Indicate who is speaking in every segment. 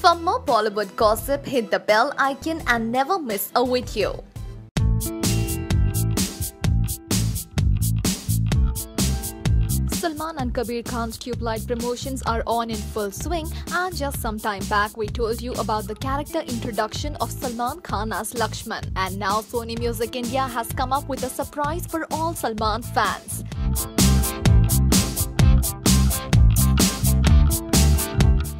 Speaker 1: For more Bollywood gossip, hit the bell icon and never miss a video. Salman and Kabir Khan's Tubelight promotions are on in full swing, and just some time back we told you about the character introduction of Salman Khan as Lakshman. And now Sony Music India has come up with a surprise for all Salman fans.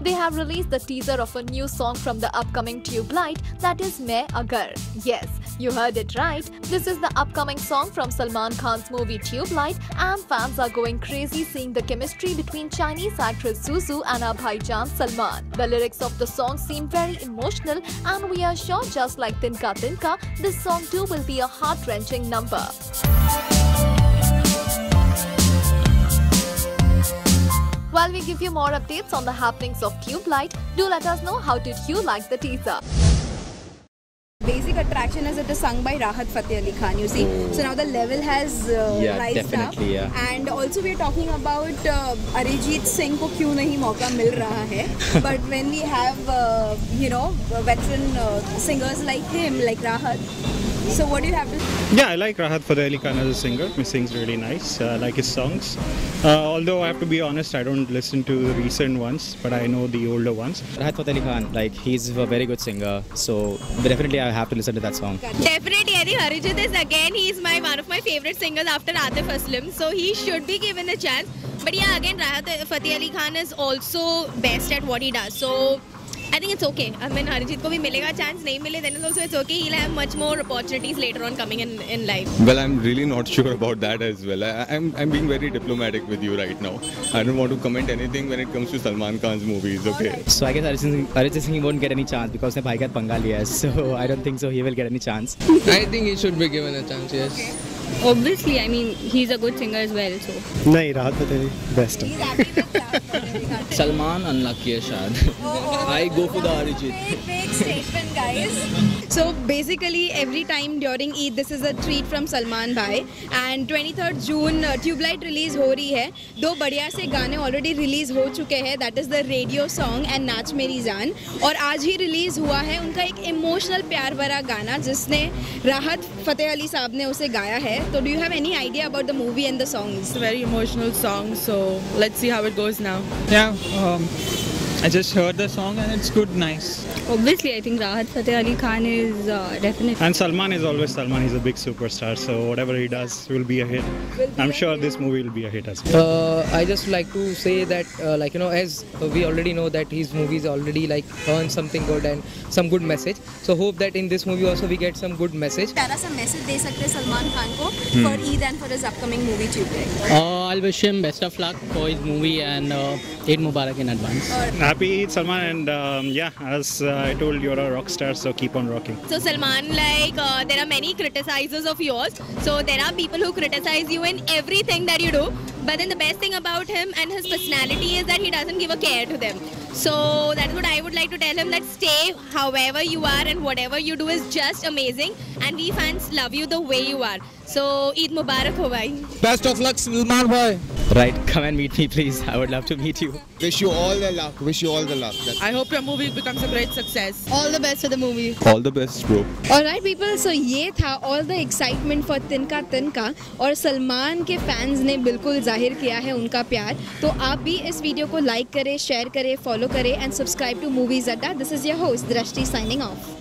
Speaker 1: They have released the teaser of a new song from the upcoming Tubelight, that is Main Agar. Yes, you heard it right. This is the upcoming song from Salman Khan's movie Tubelight, and fans are going crazy seeing the chemistry between Chinese actress Suzu and our bhaijan Salman. The lyrics of the song seem very emotional, and we are sure just like Tinka Tinka, this song too will be a heart-wrenching number. While we give you more updates on the happenings of Tubelight, do let us know how did you like the teaser.
Speaker 2: Basic attraction is it is sung by Rahat Fateh Ali Khan, you see. So now the level has rised up.
Speaker 3: Yeah.
Speaker 2: And also we are talking about Arijit Singh को क्यों नहीं मौका मिल रहा है. But when we have, veteran singers like him, like Rahat. So what do you have to say?
Speaker 4: Yeah, I like Rahat Fateh Ali Khan as a singer. He sings really nice. I like his songs. Although I have to be honest, I don't listen to the recent ones, but I know the older ones.
Speaker 3: Rahat Fateh Ali Khan, he's a very good singer, so definitely I have to listen to that song.
Speaker 5: Definitely, I think Arijit is again, he's one of my favorite singers after Atif Aslam, so he should be given a chance. But yeah, again, Rahat Fateh Ali Khan is also best at what he does, so I think it's okay. I mean, Arijit ko bhi milega chance, nahi mile, then also it's okay. He'll have much more opportunities later on coming in life.
Speaker 6: Well, I'm really not sure about that as well. I'm being very diplomatic with you right now. I don't want to comment anything when it comes to Salman Khan's movies, okay?
Speaker 3: So I guess Arijit Singh won't get any chance because his bhai पंगा लिया है. So I don't think so he will get any chance.
Speaker 7: I think he should be given a chance, yes.
Speaker 2: Okay.
Speaker 5: Obviously, I mean, he's a good singer as well, so.
Speaker 4: नहीं, Rahat Fateh Ali best.
Speaker 2: He's happy with Rahat Fateh Ali Khan.
Speaker 7: Salman unlucky है शायद. I go for the Arijit.
Speaker 2: Big statement, guys. So basically, every time during Eid, this is a treat from Salman Bhai. And 23rd June, Tubelight release हो रही है. दो बढ़िया से गाने already release हो चुके हैं. That is the radio song and नाच मेरी जान. और आज ही release हुआ है उनका एक emotional प्यार भरा गाना जिसने राहत फतेह अली साहब ने उसे गाया है. So do you have any idea about the movie and the songs?
Speaker 8: It's a very emotional song, so let's see how it goes now.
Speaker 9: Yeah, I just heard the song and it's good, nice.
Speaker 5: Obviously, I think Rahat Fateh Ali Khan is definitely.
Speaker 4: And Salman is always Salman. He's a big superstar, so whatever he does will be a hit. I'm sure this movie will be a hit as well.
Speaker 7: I just like to say that, as we already know that his movies already earn something good and some good message. So hope that in this movie also we get some good message.
Speaker 2: प्यारा सा message दे सकते Salman Khan को for Eid and for his upcoming movie Tubelight.
Speaker 10: I'll wish him best of luck for his movie and Eid Mubarak in advance.
Speaker 4: Happy Eid, Salman, and as I told you, you're a rock star, so keep on rocking.
Speaker 5: So Salman, there are many criticizers of yours. So there are people who criticize you in everything that you do. But then the best thing about him and his personality is that he doesn't give a care to them. So that is what I would like to tell him, that stay however you are and whatever you do is just amazing. And we fans love you the way you are. So Eid Mubarak ho bhai.
Speaker 7: Best of luck, Salman bhai.
Speaker 3: Right, come and meet me please. I would love to meet you.
Speaker 11: Wish you all the luck. Wish you all the luck.
Speaker 8: I hope your movie becomes a great success.
Speaker 5: All the best for the movie.
Speaker 6: All the best, bro.
Speaker 2: Alright people, so ये था all the excitement for Tinka Tinka और सलमान के fans ने बिल्कुल जाहिर किया है उनका प्यार. तो आप भी इस वीडियो को लाइक करें, शेयर करें, फॉलो करें एंड सब्सक्राइब टू मूवीज अड्डा. दिस इज योर होस्ट दृष्टि signing off.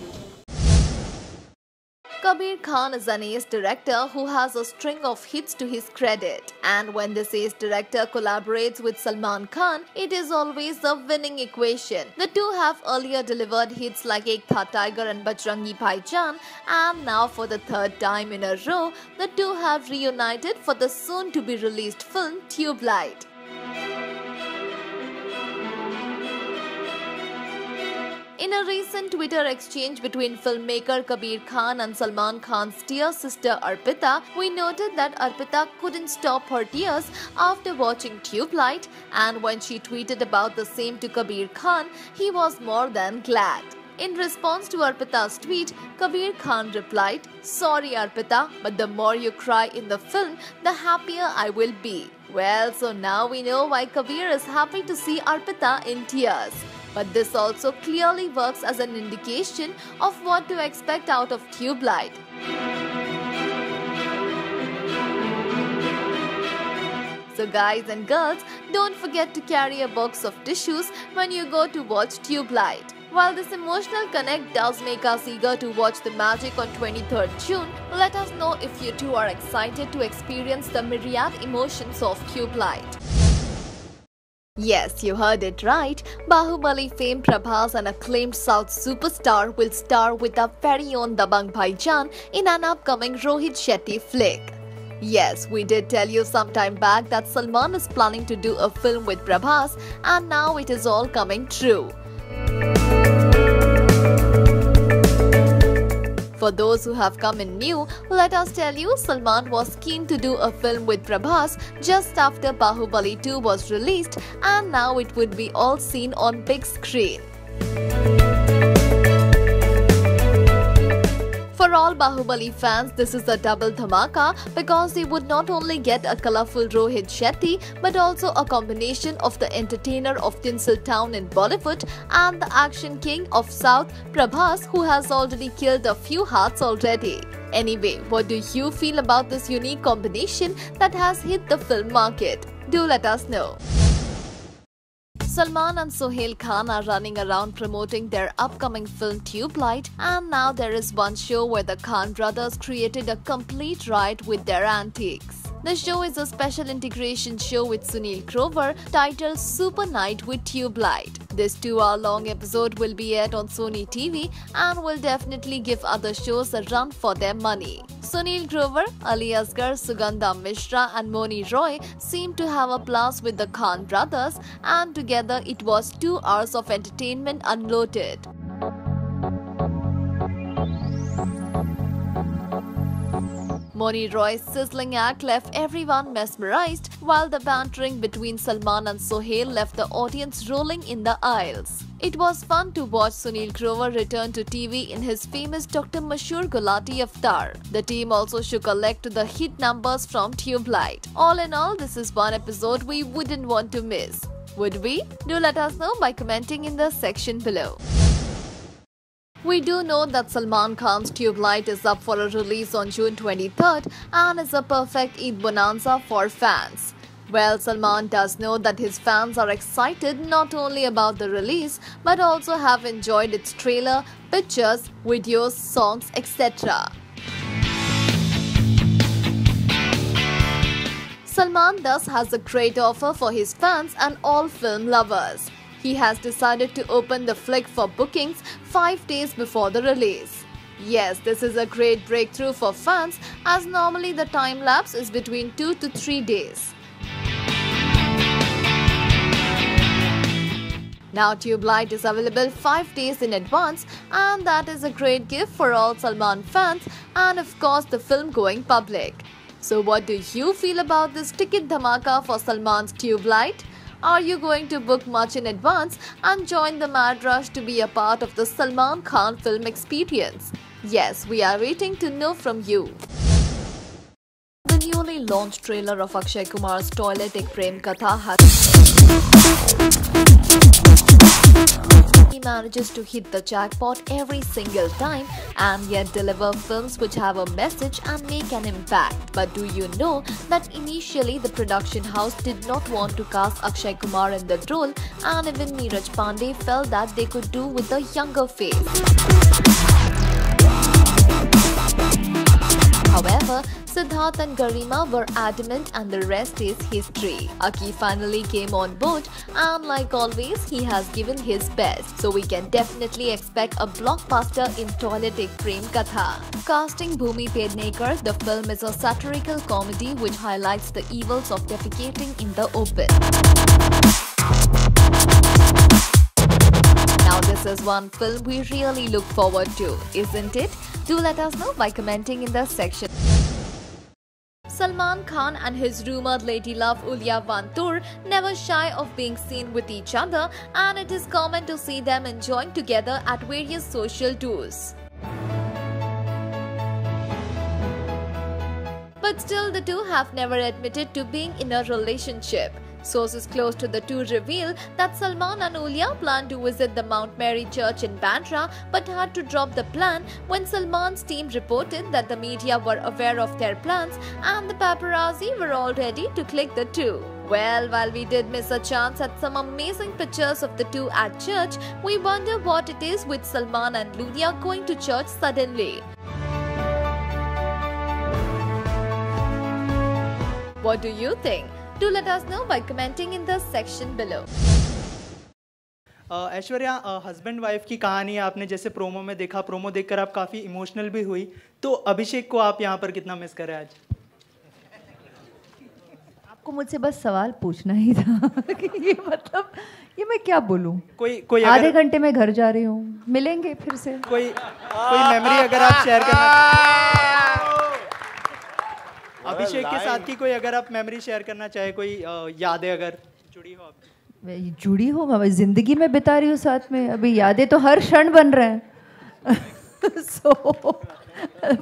Speaker 1: Kabir Khan is an ace director who has a string of hits to his credit. And when this ace director collaborates with Salman Khan, it is always a winning equation. The two have earlier delivered hits like Ek Tha Tiger and Bajrangi Bhaijaan, and now for the third time in a row, the two have reunited for the soon-to-be-released film Tubelight. In a recent Twitter exchange between filmmaker Kabir Khan and Salman Khan's dear sister Arpita, we noted that Arpita couldn't stop her tears after watching Tubelight, and when she tweeted about the same to Kabir Khan, he was more than glad. In response to Arpita's tweet, Kabir Khan replied, "Sorry Arpita, but the more you cry in the film, the happier I will be." Well, so now we know why Kabir is happy to see Arpita in tears. But this also clearly works as an indication of what to expect out of Tubelight. So guys and girls, don't forget to carry a box of tissues when you go to watch Tubelight. While this emotional connect does make us eager to watch the magic on 23rd June, let us know if you too are excited to experience the myriad emotions of Tubelight. Yes, you heard it right. Bahubali fame Prabhas, an acclaimed South superstar, will star with our very own Dabangg Bhaijaan in an upcoming Rohit Shetty flick. Yes, we did tell you some time back that Salman is planning to do a film with Prabhas, and now it is all coming true. For those who have come in new, let us tell you Salman was keen to do a film with Prabhas just after Bahubali 2 was released, and now it would be all seen on big screen. For all Bahubali fans, this is a double dhamaka because they would not only get a colourful Rohit Shetty but also a combination of the entertainer of Tinseltown in Bollywood and the action king of South, Prabhas, who has already killed a few hearts already. Anyway, what do you feel about this unique combination that has hit the film market? Do let us know. Salman and Sohail Khan are running around promoting their upcoming film Tubelight, and now there is one show where the Khan brothers created a complete riot with their antics. The show is a special integration show with Sunil Grover titled Super Night with Tubelight. This 2-hour-long episode will be aired on Sony TV and will definitely give other shows a run for their money. Sunil Grover, Ali Asgar, Sugandha Mishra and Moni Roy seem to have a blast with the Khan brothers, and together it was 2 hours of entertainment unloaded. Moni Roy's sizzling act left everyone mesmerized, while the bantering between Salman and Sohail left the audience rolling in the aisles. It was fun to watch Sunil Grover return to TV in his famous Dr. Mashur Gulati avatar. The team also shook a leg to the hit numbers from Tubelight. All in all, this is one episode we wouldn't want to miss. Would we? Do let us know by commenting in the section below. We do know that Salman Khan's Tubelight is up for a release on June 23rd and is a perfect Eid bonanza for fans. Well, Salman does know that his fans are excited not only about the release but also have enjoyed its trailer, pictures, videos, songs, etc. Salman thus has a great offer for his fans and all film lovers. He has decided to open the flick for bookings 5 days before the release. Yes, this is a great breakthrough for fans, as normally the time lapse is between 2 to 3 days. Now Tubelight is available 5 days in advance, and that is a great gift for all Salman fans and of course the film-going public. So what do you feel about this ticket dhamaka for Salman's Tubelight? Are you going to book much in advance and join the mad rush to be a part of the Salman Khan film experience? Yes, we are waiting to know from you. The newly launched trailer of Akshay Kumar's Toilet Ek Prem Katha he manages to hit the jackpot every single time and yet deliver films which have a message and make an impact. But do you know that initially the production house did not want to cast Akshay Kumar in the role, and even Neeraj Pandey felt that they could do with a younger face. However, Siddharth and Garima were adamant and the rest is history. Aki finally came on board and like always he has given his best. So we can definitely expect a blockbuster in Toilet Ek Prem Katha. Casting Bhumi Pednekar, the film is a satirical comedy which highlights the evils of defecating in the open. Now this is one film we really look forward to, isn't it? Do let us know by commenting in the section. Salman Khan and his rumoured lady love Ulya Vantur never shy of being seen with each other, and it is common to see them enjoying together at various social tours. But still, the two have never admitted to being in a relationship. Sources close to the two reveal that Salman and Ulia planned to visit the Mount Mary Church in Bandra but had to drop the plan when Salman's team reported that the media were aware of their plans and the paparazzi were all ready to click the two. Well, while we did miss a chance at some amazing pictures of the two at church, we wonder what it is with Salman and Lulia going to church suddenly. What do you think? Do let us know by commenting in the section below.
Speaker 12: Aishwarya, husband wife की कहानी आपने जैसे promo में देखा, promo देखकर आप काफ़ी emotional भी हुई, तो अभिषेक को आप यहाँ पर कितना मिस करें आज?
Speaker 13: आपको मुझसे बस सवाल पूछना ही था कि ये मतलब ये मैं क्या बोलूं?
Speaker 12: कोई
Speaker 13: आधे घंटे में घर जा रही हूँ, मिलेंगे फिर से।
Speaker 12: कोई मेमोरी अगर आप शेयर करना, अभिषेक के साथ की कोई अगर आप मेमोरी शेयर करना चाहे, कोई यादें अगर जुड़ी हो आप?
Speaker 13: जुड़ी हो, मैं जिंदगी में बिता रही हूँ साथ में, अभी यादें तो हर क्षण बन रहे हैं। So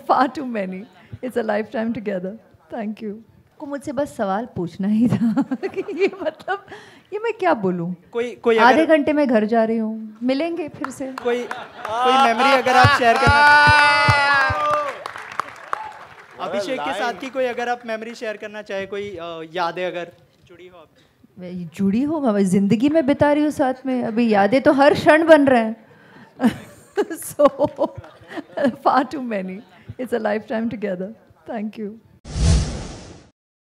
Speaker 13: far too many. It's a lifetime together. Thank you. को मुझसे बस सवाल पूछना ही था कि ये मतलब ये मैं क्या बोलूं?
Speaker 12: कोई
Speaker 13: आधे घंटे में घर जा रही हूँ, मिलेंगे फिर से।
Speaker 12: कोई मेमोरी अगर आप शेयर करना, अभिषेक के साथ की कोई अगर आप मेमोरी शेयर करना चाहे, कोई यादें अगर जुड़ी हो आप?
Speaker 13: जुड़ी हो, मैं जिंदगी में बिता रही हूँ साथ में, अभी यादें तो हर क्षण बन रहे हैं। So far too many. It's a lifetime together. Thank you.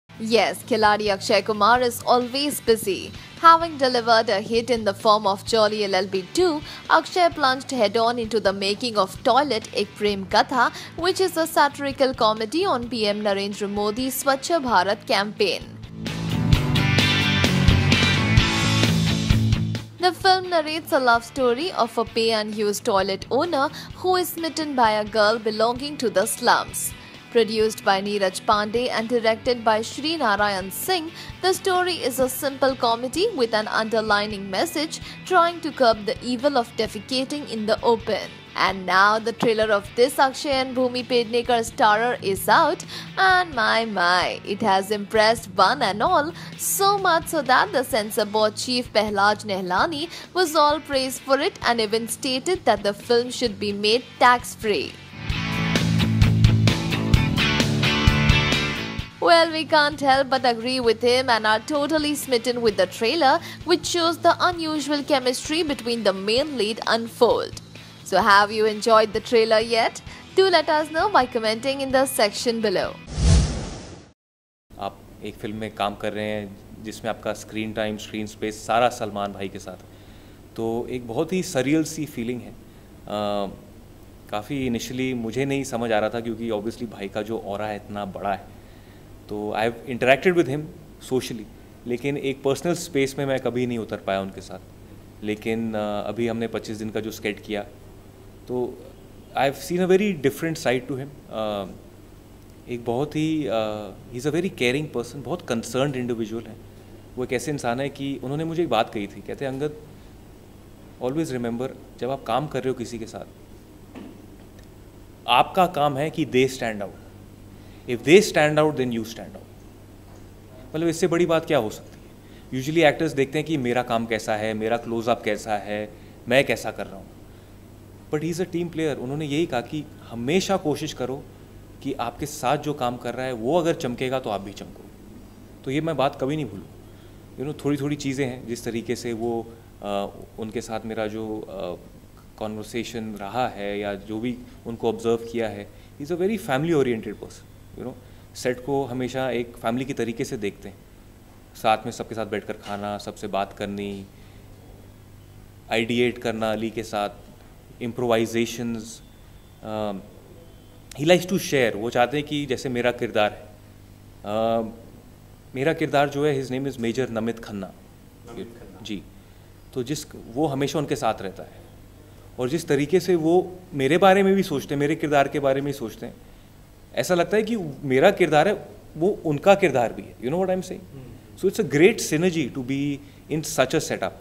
Speaker 1: Yes, Khiladi Akshay Kumar is always busy. Having delivered a hit in the form of Jolly LLB 2, Akshay plunged head-on into the making of Toilet Ek Prem Katha, which is a satirical comedy on PM Narendra Modi's Swachh Bharat campaign. The film narrates a love story of a pay-and-use toilet owner who is smitten by a girl belonging to the slums. Produced by Neeraj Pandey and directed by Shri Narayan Singh, the story is a simple comedy with an underlining message trying to curb the evil of defecating in the open. And now the trailer of this Akshay and Bhumi Pednekar starrer is out, and my, it has impressed one and all, so much so that the censor board chief Pehlaj Nehlani was all praised for it and even stated that the film should be made tax-free. Well, we can't help but agree with him and are totally smitten with the trailer, which shows the unusual chemistry between the main lead unfold. So have you enjoyed the trailer yet? Do let us know by commenting in the section below.
Speaker 14: आप एक film में काम कर रहे हैं जिसमें आपका screen time, screen space सारा सलमान भाई के साथ, तो एक बहुत ही सरियल सी फीलिंग है। काफ़ी इनिशियली मुझे नहीं समझ आ रहा था क्योंकि ऑब्वियसली भाई का जो ऑरा है इतना बड़ा है, तो I have interacted with him socially, लेकिन एक पर्सनल स्पेस में मैं कभी नहीं उतर पाया उनके साथ। लेकिन अभी हमने 25 दिन का जो स्केट किया, तो I have seen a very different side to him. एक बहुत ही he is a very caring person, बहुत कंसर्न्ड इंडिविजुअल है। वो एक ऐसे इंसान है कि उन्होंने मुझे एक बात कही थी, कहते हैं अंगद ऑलवेज रिमेंबर, जब आप काम कर रहे हो किसी के साथ, आपका काम है कि they stand out, if they stand out then you stand out. मतलब इससे बड़ी बात क्या हो सकती है? यूजुअली एक्टर्स देखते हैं कि मेरा काम कैसा है, मेरा क्लोजअप कैसा है, मैं कैसा कर रहा हूँ, but he is a team player. उन्होंने यही कहा कि हमेशा कोशिश करो कि आपके साथ जो काम कर रहा है वो अगर चमकेगा तो आप भी चमको। तो ये मैं बात कभी नहीं भूलूँ। थोड़ी थोड़ी चीज़ें हैं जिस तरीके से वो उनके साथ मेरा जो कॉन्वर्सेशन रहा है या जो भी उनको ऑब्जर्व किया है, ही is a very family oriented person. Set को हमेशा एक फैमिली की तरीके से देखते हैं, साथ में सबके साथ बैठकर खाना, सबसे बात करनी, आइडिएट करना अली के साथ, इम्प्रोवाइजेशंस, ही लाइक्स टू शेयर। वो चाहते हैं कि जैसे मेरा किरदार है, मेरा किरदार जो है, his name is Major Namit Khanna ji, तो वो हमेशा उनके साथ रहता है, और जिस तरीके से वो मेरे बारे में भी सोचते हैं, मेरे किरदार के बारे में ही सोचते हैं, ऐसा लगता है कि मेरा किरदार है वो उनका किरदार भी है। You know what I am saying? So it's a great synergy to be in such a setup.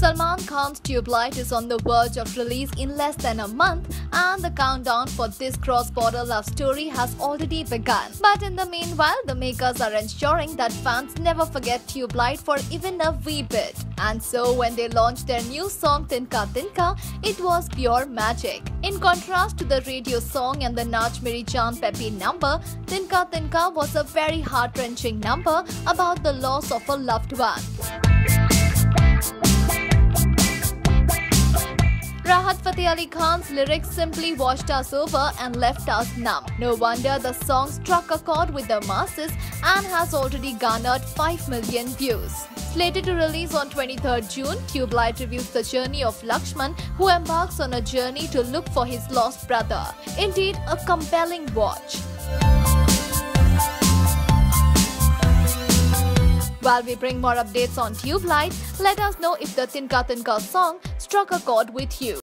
Speaker 1: Salman Khan's Tubelight is on the verge of release in less than a month, and the countdown for this cross-border love story has already begun. But in the meanwhile, the makers are ensuring that fans never forget Tubelight for even a wee bit. And so when they launched their new song Tinka Tinka, it was pure magic. In contrast to the radio song and the Naach Meri Jaan peppy number, Tinka Tinka was a very heart-wrenching number about the loss of a loved one. Rahat Fateh Ali Khan's lyrics simply washed us over and left us numb. No wonder the song struck a chord with the masses and has already garnered 5 million views. Slated to release on 23rd June, Tubelight reviews the journey of Lakshman, who embarks on a journey to look for his lost brother. Indeed, a compelling watch. While we bring more updates on Tubelight, let us know if the Tinka Tinka song struck a chord with you.